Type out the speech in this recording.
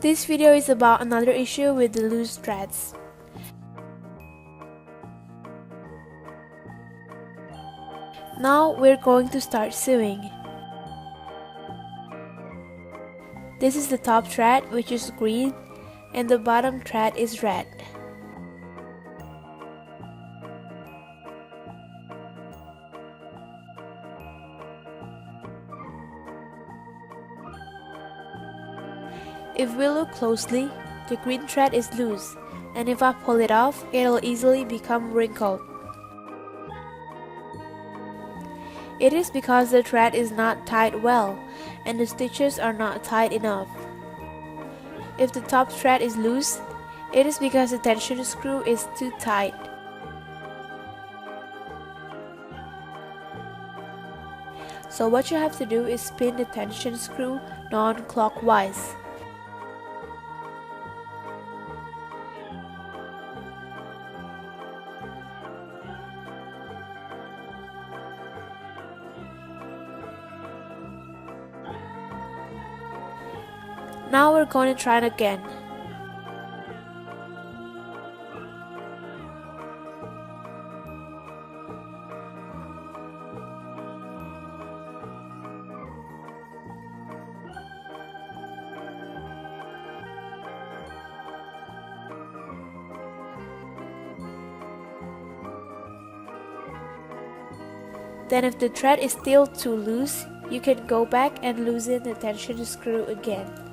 This video is about another issue with the loose threads. Now we're going to start sewing. This is the top thread, which is green, and the bottom thread is red. If we look closely, the green thread is loose, and if I pull it off, it'll easily become wrinkled. It is because the thread is not tied well, and the stitches are not tight enough. If the top thread is loose, it is because the tension screw is too tight. So what you have to do is spin the tension screw non-clockwise. Now we're going to try it again. Then if the thread is still too loose, you can go back and loosen the tension screw again.